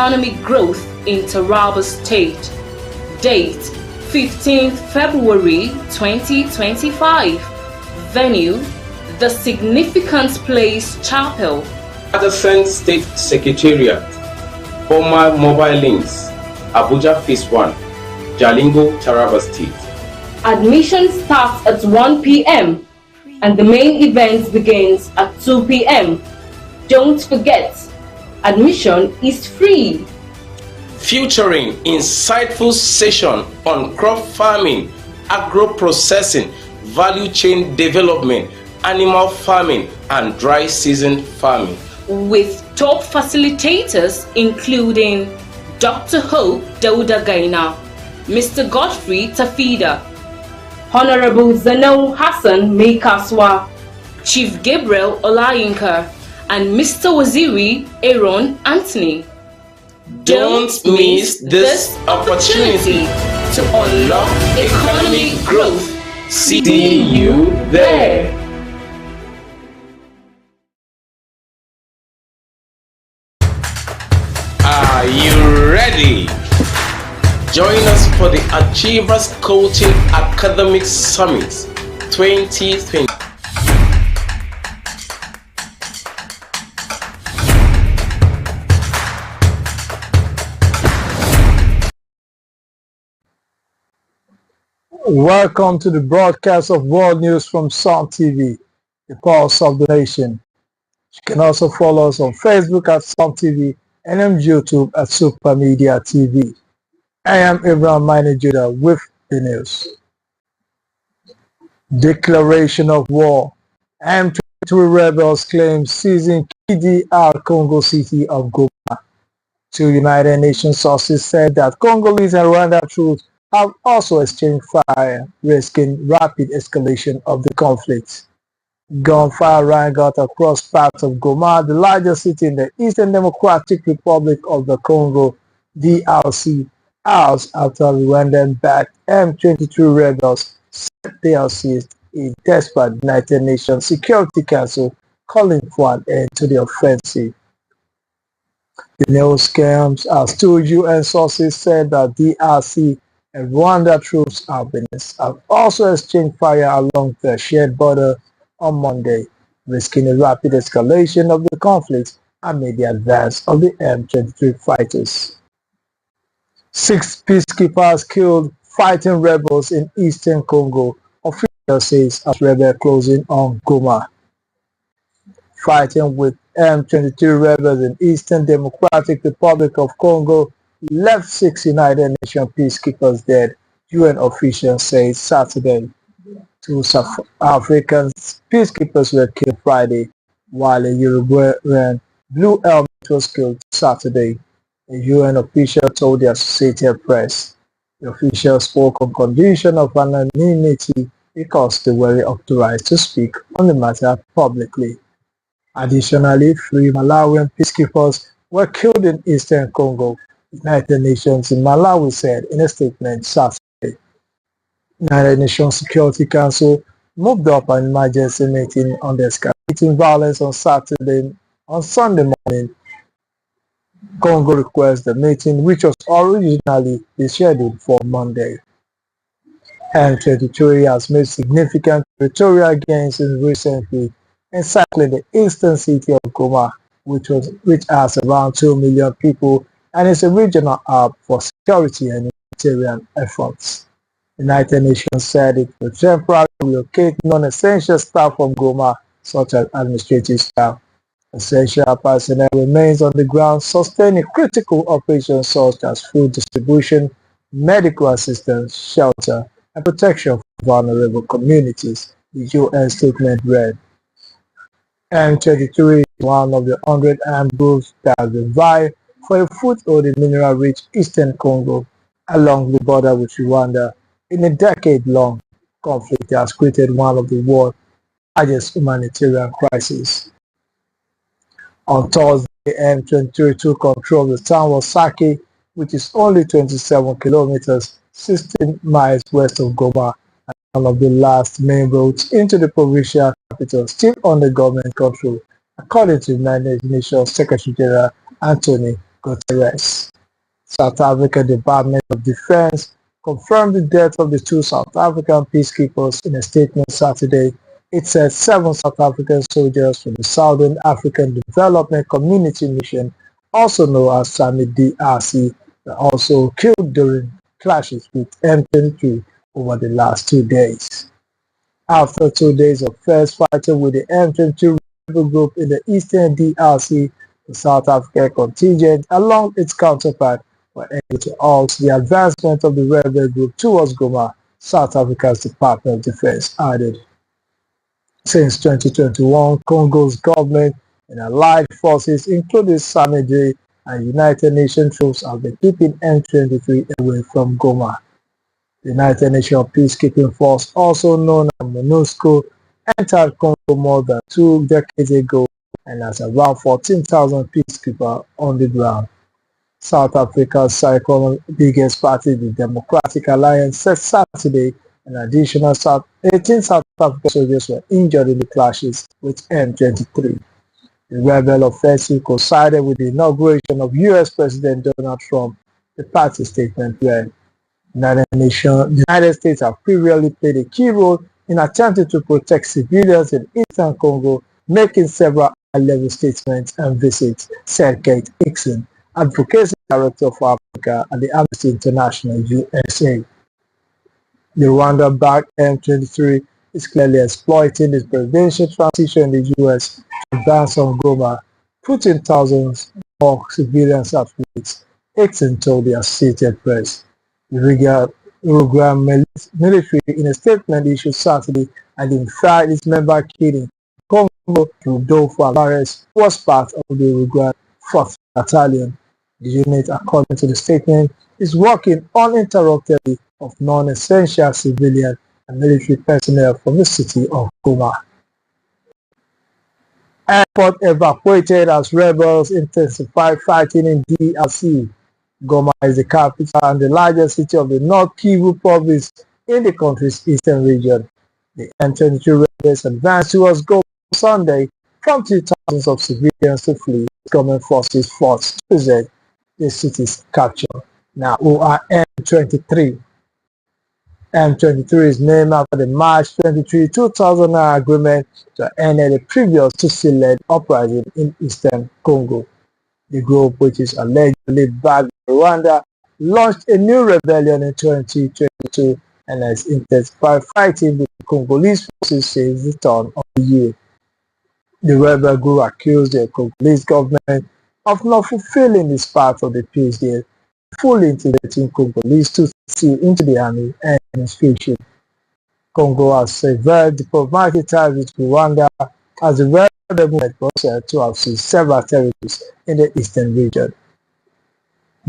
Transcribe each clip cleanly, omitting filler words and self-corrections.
economic growth in Taraba State. Date 15th February 2025. Venue The Significant Place Chapel, Adjacent State Secretariat, former mobile links, Abuja Phase 1, Jalingo, Taraba State. Admission starts at 1 p.m. and the main event begins at 2 p.m. Don't forget, admission is free. Featuring insightful session on crop farming, agro-processing, value chain development, animal farming, and dry season farming. With top facilitators including Dr. Hope Dauda Gaina, Mr. Godfrey Tafida, Honorable Zano Hassan Meikaswa, Chief Gabriel Olayinka, and Mr. Waziri Aaron Anthony. Don't miss this opportunity to unlock economic growth. See you there. Are you ready? Join us for the Achievers Coaching Academic Summit 2020. Welcome to the broadcast of World News from SUMTV, the pulse of the nation. You can also follow us on Facebook at SUMTV and on YouTube at Super Media TV. I am Abraham Judah with the news. Declaration of war. M23 rebels claim seizing KDR Congo city of Goma. Two United Nations sources said that Congolese and Rwanda troops have also exchanged fire, risking rapid escalation of the conflict. Gunfire rang out across parts of Goma, the largest city in the Eastern Democratic Republic of the Congo, DRC, hours after Rwandan-backed M23 rebels said they have seized a desperate United Nations Security Council calling for an end to the offensive. The news comes as two UN sources said that DRC and Rwanda troops have also exchanged fire along the shared border on Monday, risking a rapid escalation of the conflict amid the advance of the M23 fighters. 6 peacekeepers killed fighting rebels in eastern Congo, officials says as rebel closing on Goma. Fighting with M23 rebels in Eastern Democratic Republic of Congo left 6 United Nations peacekeepers dead, UN officials say Saturday. 2 South African peacekeepers were killed Friday, while a Uruguayan Blue Helmet was killed Saturday, a UN official told the Associated Press. The official spoke on condition of anonymity because they were authorized to speak on the matter publicly. Additionally, 3 Malawian peacekeepers were killed in Eastern Congo, United Nations in Malawi said in a statement Saturday. United Nations Security Council moved up an emergency meeting on the escalating violence on Sunday morning. Congo requests the meeting, which was originally scheduled for Monday. M23 has made significant territorial gains in recent weeks, encircling the eastern city of Goma, which has around 2 million people and is a regional hub for security and humanitarian efforts. The United Nations said it will temporarily relocate non-essential staff from Goma, such as administrative staff. Essential personnel remains on the ground, sustaining critical operations such as food distribution, medical assistance, shelter, and protection for vulnerable communities, the UN statement read. M23 is one of the 100 armed groups that have been vying for a foothold in mineral-rich eastern Congo along the border with Rwanda. In a decade-long conflict that has created one of the world's largest humanitarian crises. On Thursday, M23 took control of the town of Sake, which is only 27 kilometers, 16 miles west of Goma, and one of the last main roads into the provincial capital still under government control, according to United Nations Secretary General Antonio Guterres. South Africa Department of Defense confirmed the death of the two South African peacekeepers in a statement Saturday. It said 7 South African soldiers from the Southern African Development Community Mission, also known as Summit DRC, were also killed during clashes with M23 over the last 2 days. After 2 days of fierce fighting with the M23 rebel group in the eastern DRC, the South African contingent, along its counterpart, were able to halt the advancement of the rebel group towards Goma, South Africa's Department of Defense added. Since 2021, Congo's government and allied forces, including SUMTV and United Nations troops, have been keeping M23 away from Goma. The United Nations Peacekeeping Force, also known as MONUSCO, entered Congo more than 2 decades ago and has around 14,000 peacekeepers on the ground. South Africa's second biggest party, the Democratic Alliance, said Saturday an additional 18 South African soldiers were injured in the clashes with M23. The rebel offensive coincided with the inauguration of U.S. President Donald Trump. The party statement read, the United States have previously played a key role in attempting to protect civilians in eastern Congo, making several high-level statements and visits, said Kate Hickson, Advocacy Director for Africa at the Amnesty International USA. The Rwanda-backed M23 is clearly exploiting the presidential transition in the US to advance on Goma, putting thousands more civilians at risk, Hickson told the Associated Press. The Uruguayan military, in a statement issued Saturday, identified its member killing Congo Rodolfo Alvarez was part of the Uruguayan 4th Battalion. The unit, according to the statement, is working uninterruptedly of non-essential civilian and military personnel from the city of Goma. Airport evacuated as rebels intensify fighting in DRC. Goma is the capital and the largest city of the North Kivu province in the country's eastern region. The M23 rebels advanced towards Goma Sunday, prompting thousands of civilians to flee. Government forces fought to present the city's capture. Now, who are M23? M23 is named after the March 23, 2009 agreement to end the previous Tutsi-led uprising in eastern Congo. The group, which is allegedly backed by Rwanda, launched a new rebellion in 2022 and has intensified fighting with the Congolese forces since the turn of the year. The rebel group accused the Congolese government of not fulfilling its part of the peace deal, fully integrating Congolese Tutsi into the army and administration. Congo has severed diplomatic ties with Rwanda as the rebel movement was said to have seized several territories in the eastern region.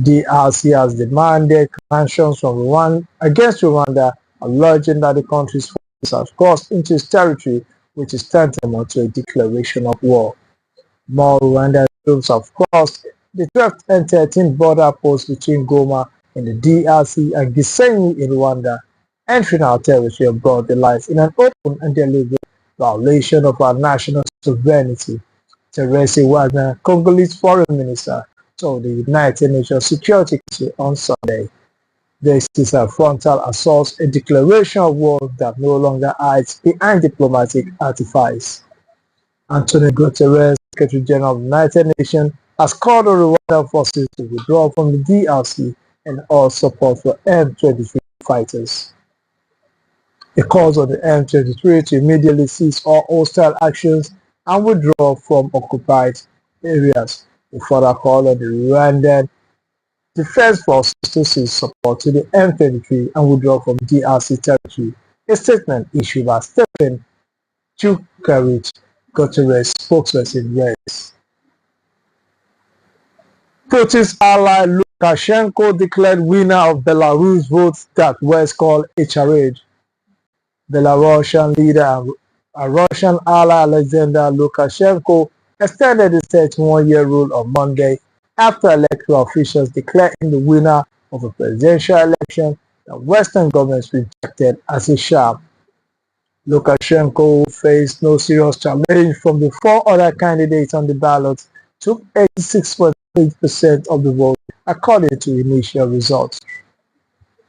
DRC has demanded sanctions from Rwanda against Rwanda, alleging that the country's forces have crossed into its territory, which is tantamount to a declaration of war. More Rwandan troops have crossed the 12th and 13th border post between Goma in the DRC and Gisenyi in Rwanda, entering our territory and brought the lights in an open and deliberate violation of our national sovereignty, Teresi Wagner, Congolese foreign minister, told the United Nations Security Council on Sunday. This is a frontal assault, a declaration of war that no longer hides behind diplomatic artifice. Antonio Guterres, Secretary General of the United Nations, has called on Rwandan forces to withdraw from the DRC and all support for M23 fighters. He calls on the M23 to immediately cease all hostile actions and withdraw from occupied areas. He further called on the Rwandan Defense Forces to cease support to the M23 and withdraw from DRC territory. A statement issued by Stephen Dujarric, Guterres spokesperson, reads. Putin's ally Lukashenko declared winner of Belarus votes that West called a charade. Belarusian leader and Russian ally Alexander Lukashenko extended his 31-year rule on Monday after electoral officials declared him the winner of a presidential election that Western governments rejected as a sham. Lukashenko faced no serious challenge from the 4 other candidates on the ballot, took 86% 8% of the vote, according to initial results.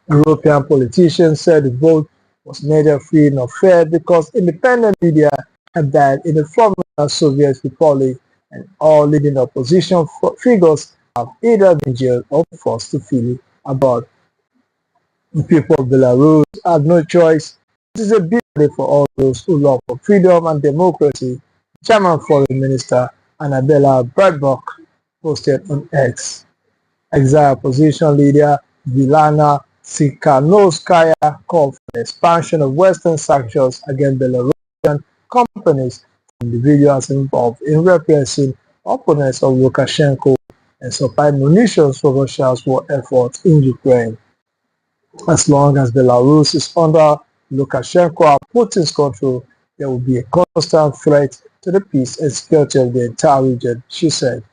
European politicians said the vote was neither free nor fair because independent media had died in the former Soviet Republic, and all leading opposition figures have either been jailed or forced to flee abroad. The people of Belarus had no choice. It is a big day for all those who love for freedom and democracy, German Foreign Minister Annabella Breitbach posted on X. Exiled opposition leader Vilana Tsikhanouskaya called for the expansion of Western sanctions against Belarusian companies and individuals involved in repressing opponents of Lukashenko and supplied munitions for Russia's war efforts in Ukraine. As long as Belarus is under Lukashenko and Putin's control, there will be a constant threat to the peace and security of the entire region, she said.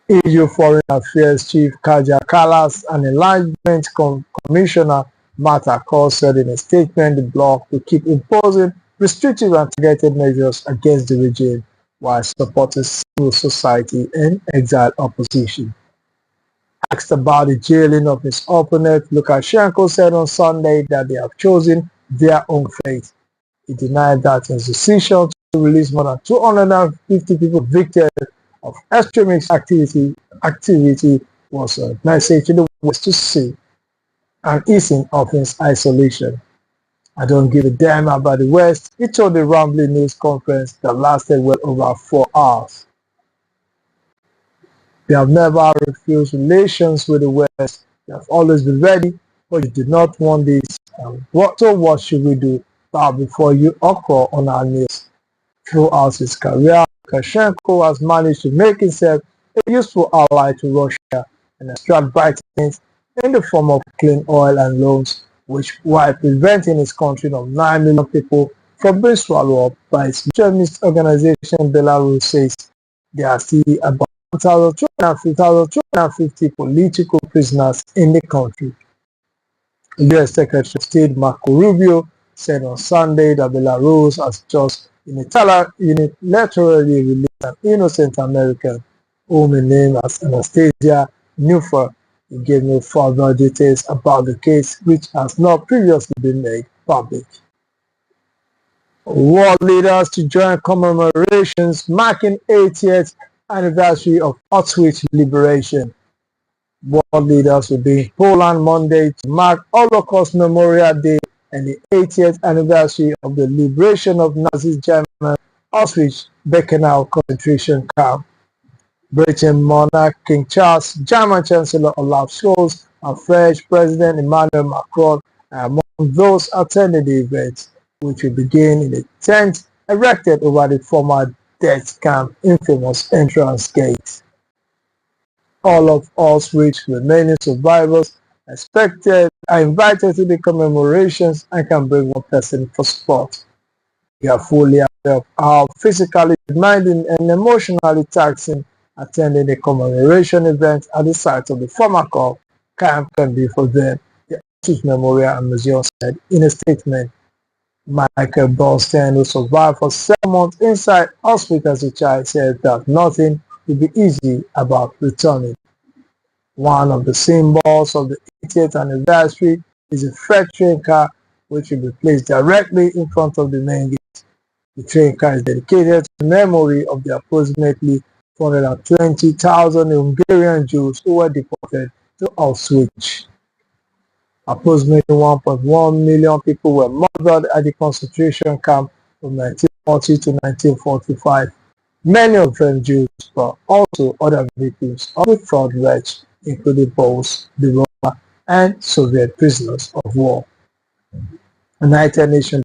EU Foreign Affairs Chief Kaja Kallas and Enlargement Commissioner Marta Kohl said in a statement the bloc will keep imposing restrictive and targeted measures against the regime while supporting civil society and exiled opposition. Asked about the jailing of his opponent, Lukashenko said on Sunday that they have chosen their own fate. He denied that his decision to release more than 250 people convicted of extremist activity was a message to the West to see an easing of his isolation. I don't give a damn about the West, he told the Rambling news conference that lasted well over 4 hours. We have never refused relations with the West. We have always been ready, but you did not want this. So what should we do? Bow before you occur on our knees. Throughout his career, Lukashenko has managed to make himself a useful ally to Russia and extract vitamins in the form of clean oil and loans, which while preventing his country of 9 million people from being swallowed up by its extremist organization. Belarus says there are still about 1,250 political prisoners in the country. U.S. Secretary of State Marco Rubio said on Sunday that Belarus has just unilaterally released an innocent American whom he named as Anastasia Neufer. He gave no further details about the case, which has not previously been made public. World leaders to join commemorations marking 80th anniversary of Auschwitz liberation. World leaders will be in Poland Monday to mark Holocaust Memorial Day and the 80th anniversary of the liberation of Nazi Germany Auschwitz-Birkenau concentration camp. Britain monarch King Charles, German Chancellor Olaf Scholz, and French President Emmanuel Macron are among those attending the event, which will begin in a tent erected over the former death camp infamous entrance gate. All of Auschwitz remaining survivors are invited to the commemorations and can bring one person for support. We are fully aware of how physically demanding and emotionally taxing attending a commemoration event at the site of the former camp can be for them, the Auschwitz Memorial and Museum said in a statement. Michael Boston, who survived for 7 months inside Auschwitz as a child, said that nothing will be easy about returning. One of the symbols of the 80th anniversary is a freight train car which will be placed directly in front of the main gate. The train car is dedicated to the memory of the approximately 420,000 Hungarian Jews who were deported to Auschwitz. Approximately 1.1 million people were murdered at the concentration camp from 1940 to 1945. Many of them Jews, but also other victims of the Third Reich, including Poles, the Roma, and Soviet prisoners of war. The United Nations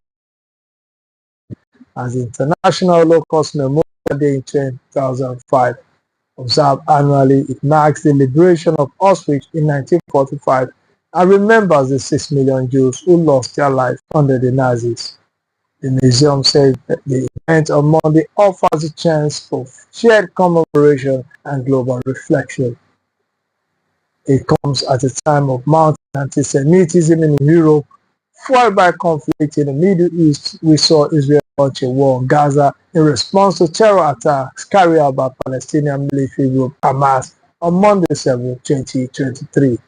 as the International Holocaust Memorial Day in 2005. Observed annually, it marks the liberation of Auschwitz in 1945 and remembers the 6 million Jews who lost their lives under the Nazis. The museum said that the event on Monday offers a chance for shared commemoration and global reflection. It comes at a time of mounting anti-Semitism in Europe, fueled by conflict in the Middle East. We saw Israel launch a war on Gaza in response to terror attacks carried out by Palestinian military group Hamas on Monday 7, 2023.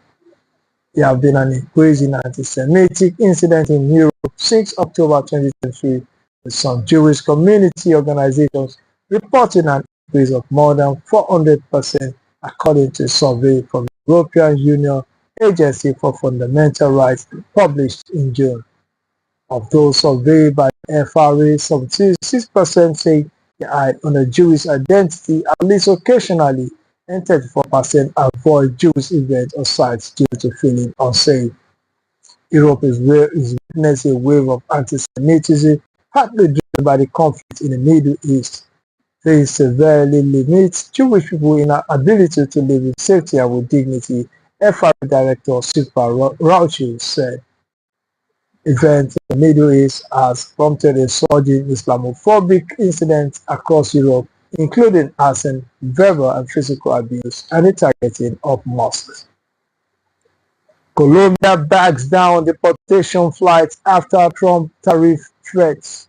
There have been an increase in anti-Semitic incidents in Europe since October 2023, with some Jewish community organizations reporting an increase of more than 400%, according to a survey from the European Union Agency for Fundamental Rights published in June. Of those surveyed by the FRA, 76% say they hide under Jewish identity at least occasionally, and 34% avoid Jewish events or sites due to feeling unsafe. Europe is witnessing a wave of anti-Semitism, partly driven by the conflict in the Middle East. This severely limits Jewish people's ability to live in safety and with dignity, FRA Director Silpa Rauchi said. Events in the Middle East has prompted a surge in Islamophobic incidents across Europe, including arson, verbal and physical abuse, and the targeting of mosques. Colombia backs down deportation flights after Trump tariff threats.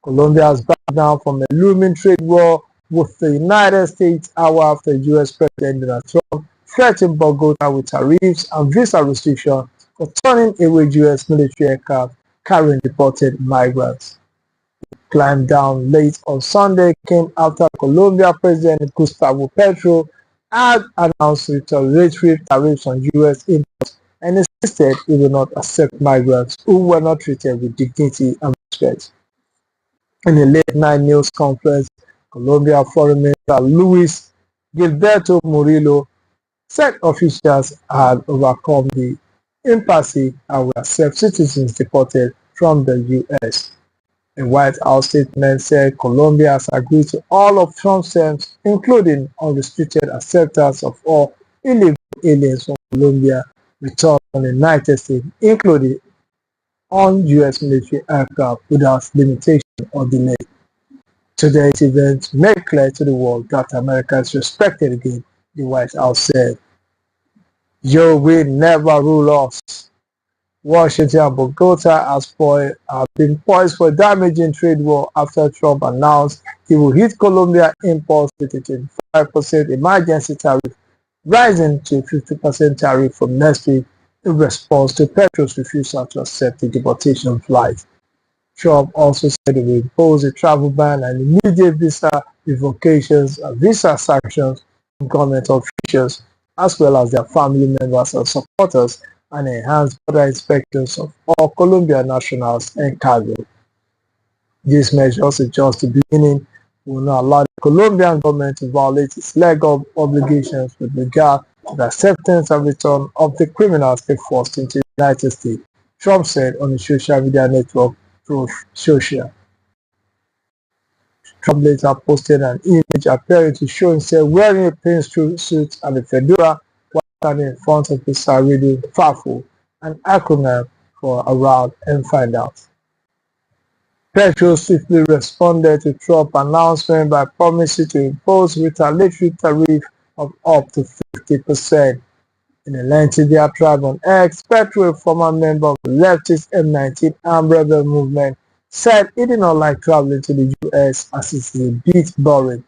Colombia has backed down from a looming trade war with the United States hour after U.S. President Donald Trump threatened Bogota with tariffs and visa restrictions for turning away U.S. military aircraft carrying deported migrants. The climb down late on Sunday came after Colombia President Gustavo Petro had announced retaliatory tariffs on U.S. imports and insisted he will not accept migrants who were not treated with dignity and respect. In a late-night news conference, Colombia Foreign Minister Luis Gilberto Murillo said officials had overcome the impasse and will accept citizens deported from the U.S. A White House statement said Colombia has agreed to all of Trump's terms, including unrestricted acceptance of all illegal aliens from Colombia returned from the United States, including on U.S. military aircraft without limitation or delay. Today's event made clear to the world that America is respected again, the White House said. You will never rule us. Washington and Bogota have been poised for a damaging trade war after Trump announced he will hit Colombia imports with a 25% emergency tariff, rising to a 50% tariff from next week in response to Petro's refusal to accept the deportation flight. Trump also said he will impose a travel ban and immediate visa revocations and visa sanctions on government officials, as well as their family members and supporters, and enhanced border inspections of all Colombian nationals and cargo. These measures are just the beginning. Will not allow the Colombian government to violate its legal obligations with regard to the acceptance and return of the criminals they forced into the United States, Trump said on the social media network Truth Social. Trump later posted an image appearing to show himself wearing a pink suit and a fedora while standing in front of his reading FAFO, an acronym for Around and Find Out. Petro swiftly responded to Trump's announcement by promising to impose retaliatory tariff of up to 50%. In a lengthy diatribe on X, Petro, a former member of the leftist M19 armed rebel movement, said he did not like traveling to the U.S. as it is a bit boring,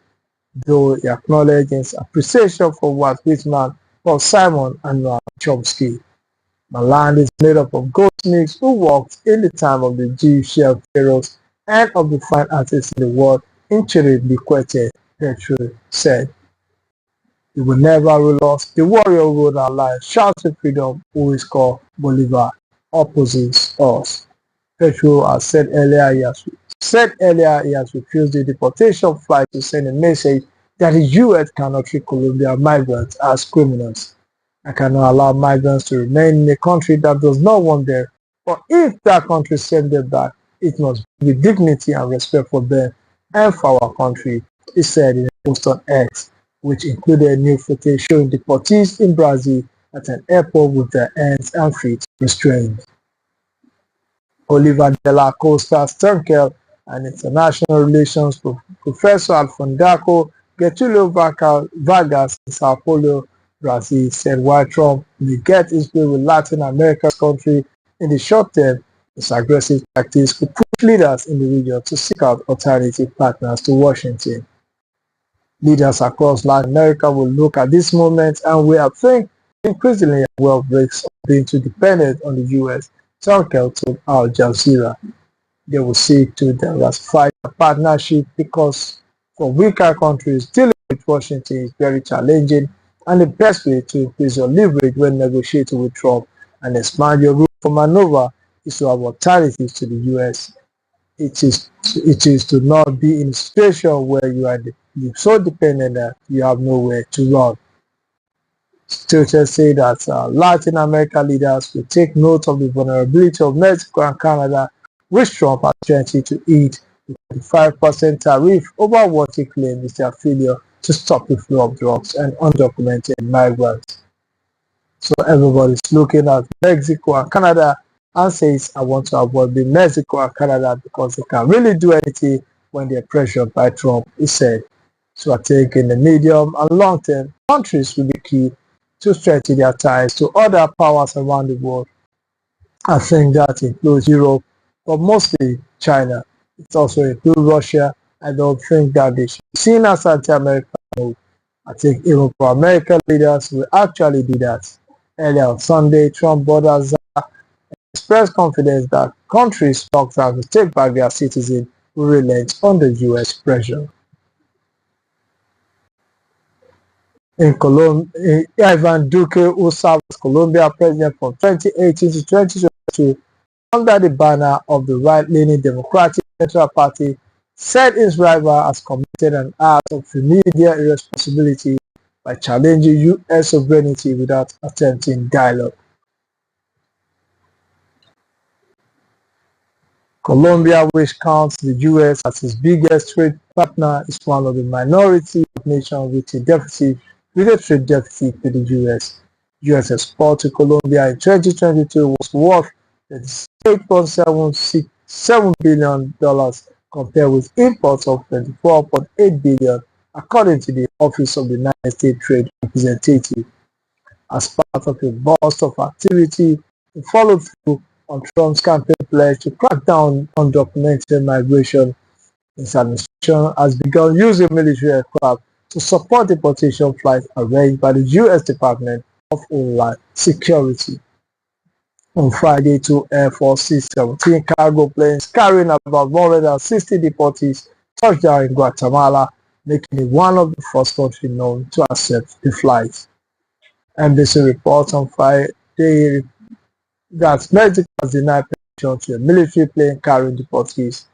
though he acknowledged his appreciation for what Whitman, Paul Simon, and Noam Chomsky. My land is made up of goldsmiths who worked in the time of the Jewish shell pharaohs and of the fine artists in the world, Inchere bequeathed, Petro said. "We will never rule us. The warrior who rode our line shouted freedom, who is called Bolivar, opposes us." Petro has said earlier he has refused the deportation flight to send a message that the U.S. cannot treat Colombian migrants as criminals. "I cannot allow migrants to remain in a country that does not want them, but if that country sends them back, it must be with dignity and respect for them and for our country," he said in a post on X, which included a new footage showing deportees in Brazil at an airport with their hands and feet restrained. Oliver de la Costa Stunkel, an international relations professor at Fundaco Getulio Vargas in Sao Paulo, Brazil, said while Trump may get his way with Latin America's country in the short term, This aggressive tactics could push leaders in the region to seek out alternative partners to Washington. Leaders across Latin America will look at this moment and we are think increasingly well risks of being too dependent on the US, Turkel told Al Jazeera. They will seek to diversify their partnership because for weaker countries, dealing with Washington is very challenging and the best way to increase your leverage when negotiating with Trump and expand your room for maneuver is to have alternatives to the US. It is to not be in a situation where you're so dependent that you have nowhere to run. Sturges said that Latin American leaders will take note of the vulnerability of Mexico and Canada, which Trump has threatened to eat the 25% tariff over what he claimed is their failure to stop the flow of drugs and undocumented migrants. So everybody's looking at Mexico and Canada and says, I want to avoid being Mexico and Canada because they can't really do anything when they're pressured by Trump, he said. So I think in the medium and long term, countries will be key to strengthen their ties to other powers around the world. I think that includes Europe, but mostly China. It also includes Russia. I don't think that they should be seen as anti-American move. I think even for American leaders will actually do that. Earlier on Sunday, Trump borders expressed confidence that countries locked down to take back their citizens will relent under US pressure. In Colombia, Ivan Duque, who served as Colombia president from 2018 to 2022 under the banner of the right-leaning Democratic Central Party, said his rival has committed an act of immediate irresponsibility by challenging US sovereignty without attempting dialogue. Colombia, which counts the US as its biggest trade partner, is one of the minority of nations with a trade deficit to the US. US export to Colombia in 2022 was worth $8.7 billion compared with imports of $24.8 billion, according to the Office of the United States Trade Representative. As part of a burst of activity, it followed through on Trump's campaign pledge to crack down on undocumented migration. His administration has begun using military aircraft to support deportation flights arranged by the U.S. Department of Homeland Security. On Friday, two Air Force C-17 cargo planes carrying about 160 deportees touched down in Guatemala, making it one of the first countries known to accept the flight. Embassy reports on Friday that Mexico has denied permission to a military plane carrying deportees.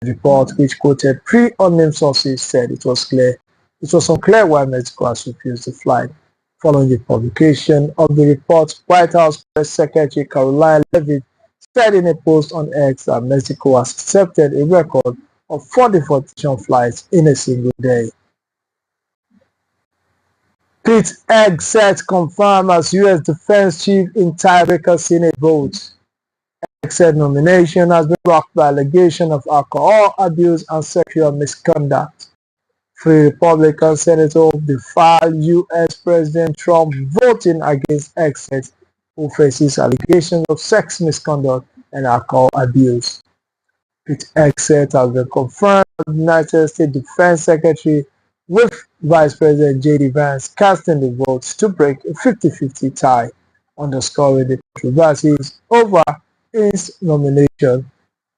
The report, which quoted three unnamed sources, said it was unclear why Mexico has refused the flight. Following the publication of the report, White House Press Secretary Caroline Leavitt said in a post on X that Mexico has accepted a record of 4 deportation flights in a single day. Pete Hegseth confirmed as U.S. Defense Chief in tiebreaker Senate vote. Hegseth's nomination has been rocked by allegations of alcohol abuse and sexual misconduct. Three Republican senators defied U.S. President Trump voting against Hegseth, who faces allegations of sex misconduct and alcohol abuse. Pete Hegseth has been confirmed as the United States Defense Secretary, with Vice President J.D. Vance casting the votes to break a 50-50 tie, underscoring the controversies over his nomination,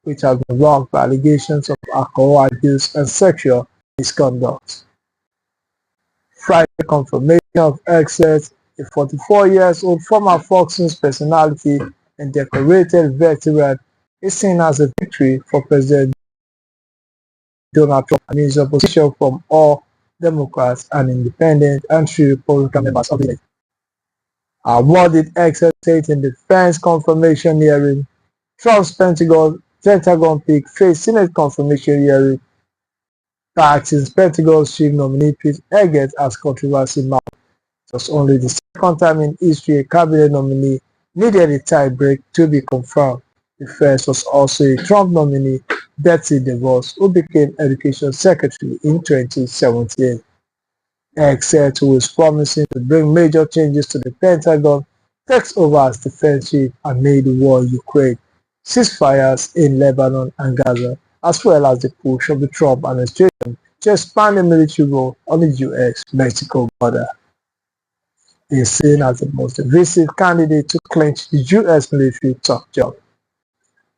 which has been rocked by allegations of alcohol abuse and sexual misconduct. Friday confirmation of Hegseth, a 44-year-old former Fox News personality and decorated veteran, is seen as a victory for President Donald Trump and his opposition from all Democrats and Independents and 3 Republican members of the Senate. What did Hegseth say in the defense confirmation hearing? Trump's Pentagon pick faced Senate confirmation hearing. Since Pentagon's chief nominee Pete Hegseth as controversy marked. It was only the second time in history a cabinet nominee needed a tie break to be confirmed. The first was also a Trump nominee, Betsy DeVos, who became Education Secretary in 2017. Hegseth, who is promising to bring major changes to the Pentagon, takes over as defense chief amid the war in Ukraine. ceasefires in Lebanon and Gaza, as well as the push of the Trump administration to expand the military role on the US-Mexico border. He is seen as the most divisive candidate to clinch the US military top job.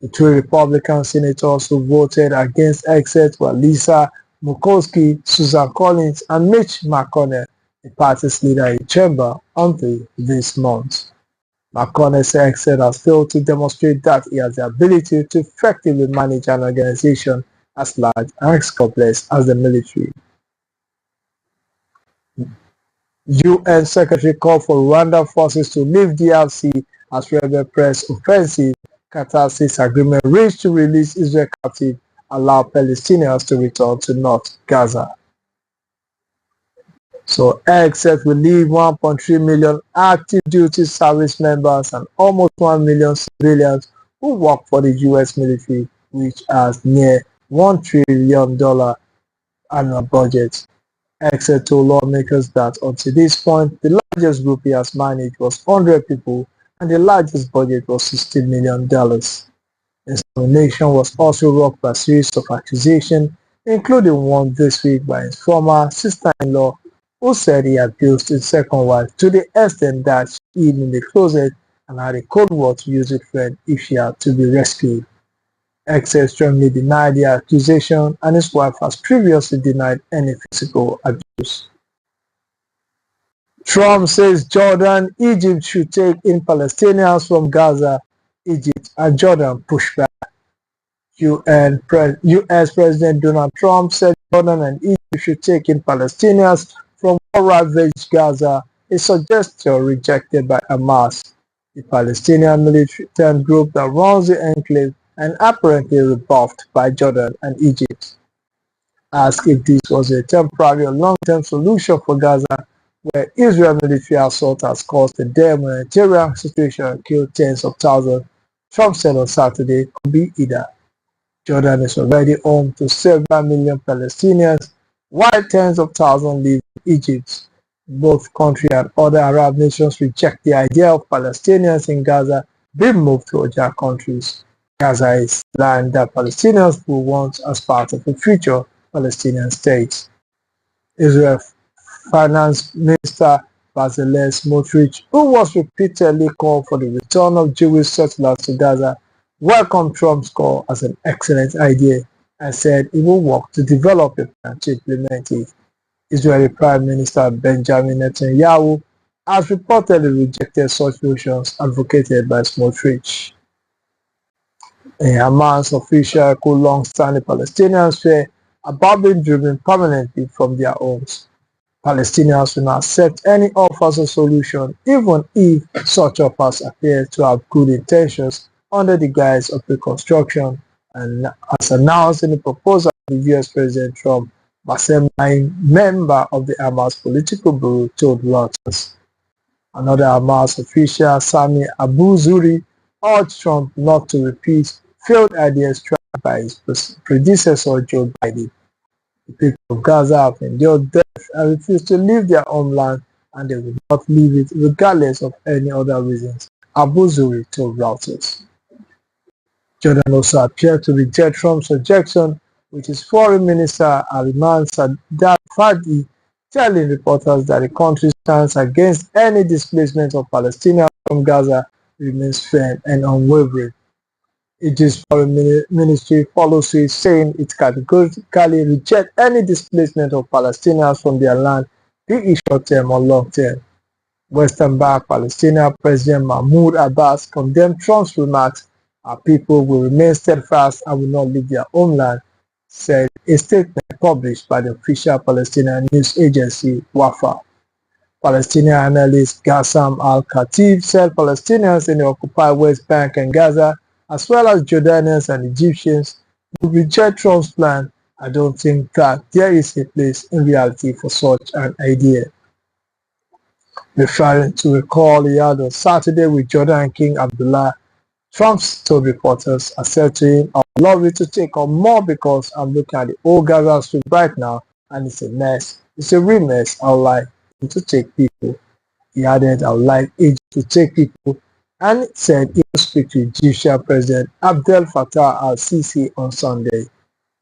The three Republican senators who voted against exit were Lisa Murkowski, Susan Collins, and Mitch McConnell, the party's leader in chamber, until this month. McConnell said exit has failed to demonstrate that he has the ability to effectively manage an organization as large and as complex as the military. UN Secretary called for Rwandan forces to leave DRC as rebel press offensive catharsis agreement reached to release Israel captives allow Palestinians to return to North Gaza. So except will leave 1.3 million active duty service members and almost 1 million civilians who work for the US military, which has near $1 trillion annual budget. Except told lawmakers that until this point, the largest group he has managed was 100 people and the largest budget was $60 million. His nomination was also rocked by a series of accusations, including one this week by his former sister-in-law, who said he abused his second wife to the extent that she hid in the closet and had a code word to use with friend if she had to be rescued. Exet strongly denied the accusation, and his wife has previously denied any physical abuse. Trump says Jordan, Egypt should take in Palestinians from Gaza. Egypt and Jordan push back. US President Donald Trump said Jordan and Egypt should take in Palestinians from war-ravaged Gaza, a suggestion rejected by Hamas, the Palestinian militant group that runs the enclave, and apparently rebuffed by Jordan and Egypt. Asked if this was a temporary or long-term solution for Gaza, where Israel military assault has caused a dire humanitarian situation and killed tens of thousands, Trump said on Saturday it could be either. Jordan is already home to several million Palestinians, while tens of thousands live in Egypt. Both countries and other Arab nations reject the idea of Palestinians in Gaza being moved to other countries. Gaza is land that Palestinians will want as part of a future Palestinian state. Israel Finance Minister Bezalel Smotrich, who was repeatedly called for the return of Jewish settlers to Gaza, welcomed Trump's call as an excellent idea and said he will work to develop a plan to implement it. Israeli Prime Minister Benjamin Netanyahu has reportedly rejected such notions advocated by Smotrich. A Hamas official who long-standing Palestinians fear about being driven permanently from their homes. Palestinians will not accept any offers of solution, even if such offers appear to have good intentions under the guise of reconstruction, and as announced in the proposal of the US President Trump, Bassem Naim, member of the Hamas political bureau, told Reuters. Another Hamas official, Sami Abu Zuri, urged Trump not to repeat failed ideas tried by his predecessor Joe Biden. The people of Gaza have endured death and refuse to leave their homeland, and they will not leave it regardless of any other reasons, Abu Zuri told Reuters. Jordan also appeared to reject Trump's rejection, with his foreign minister Aliman Sadat Fadi telling reporters that the country's stance against any displacement of Palestinians from Gaza remains firm and unwavering. Egypt's foreign ministry follows suit, saying it categorically rejects any displacement of Palestinians from their land, be it short-term or long-term. Western Bank Palestinian President Mahmoud Abbas condemned Trump's remarks. Our people will remain steadfast and will not leave their homeland, said a statement published by the official Palestinian news agency Wafa. Palestinian analyst Ghassam Al-Khatib said Palestinians in the occupied West Bank and Gaza, as well as Jordanians and Egyptians, would reject Trump's plan. I don't think that there is a place in reality for such an idea. Referring to a call he had on Saturday with Jordan King Abdullah, Trump told reporters, I said to him, I would love you to take on more because I'm looking at the old Gaza Strip right now and it's a mess. It's a real mess. I would like him to take people. He added, I would like Egypt to take people. and said he will speak to Egyptian President Abdel Fattah al-Sisi on Sunday.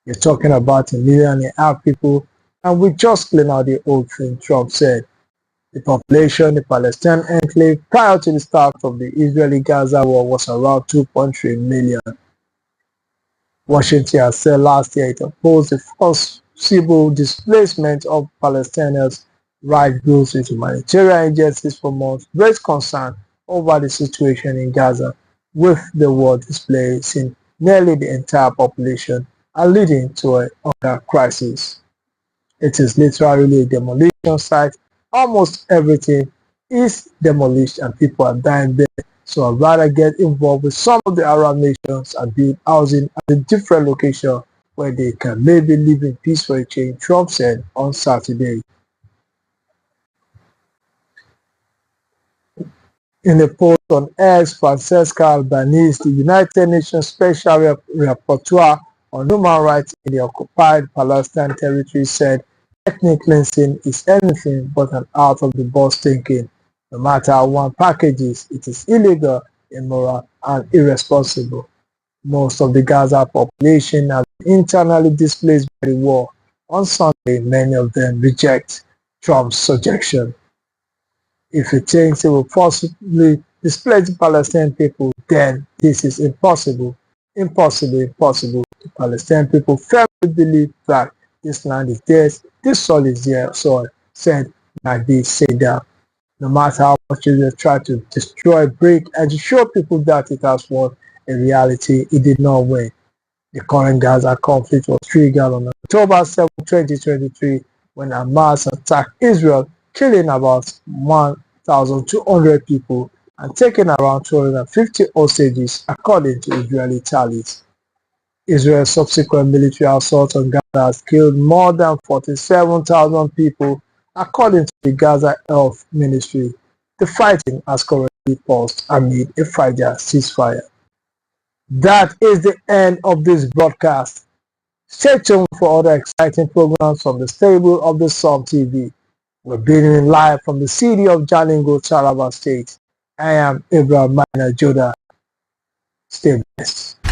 "You're talking about 1.5 million people, and we just clean out the whole thing," Trump said. The population in the Palestinian enclave prior to the start of the Israeli-Gaza war was around 2.3 million. Washington has said last year it opposed the forcible displacement of Palestinians, right groups with humanitarian agencies for months raised concern over the situation in Gaza, with the war displacing nearly the entire population and leading to a hunger crisis. It is literally a demolition site. Almost everything is demolished and people are dying there. So I'd rather get involved with some of the Arab nations and build housing at a different location where they can maybe live in peace for a change, Trump said on Saturday. In a post on X, Francesca Albanese, the United Nations Special Rapporteur on Human Rights in the occupied Palestinian territory, said ethnic cleansing is anything but an out-of-the-box thinking. No matter how one packages, it is illegal, immoral, and irresponsible. Most of the Gaza population have been internally displaced by the war. On Sunday, many of them reject Trump's suggestion. If he thinks he will forcibly displace the Palestinian people, then this is impossible. Impossible, impossible. The Palestinian people firmly believe that this land is theirs, this soil is their soil, said Nabi Saida. No matter how much they try to destroy, break, and to show people that it has won, in reality, it did not win. The current Gaza conflict was triggered on October 7, 2023, when Hamas attacked Israel, killing about 1,200 people and taking around 250 hostages, according to Israeli tallies. Israel's subsequent military assault on Gaza has killed more than 47,000 people, according to the Gaza Health Ministry. The fighting has currently paused amid a fragile ceasefire. That is the end of this broadcast. Stay tuned for other exciting programs from the stable of the SUMTV. We're beaming live from the city of Jalingo, Taraba State. I am Abraham Minor Joda. Stay blessed.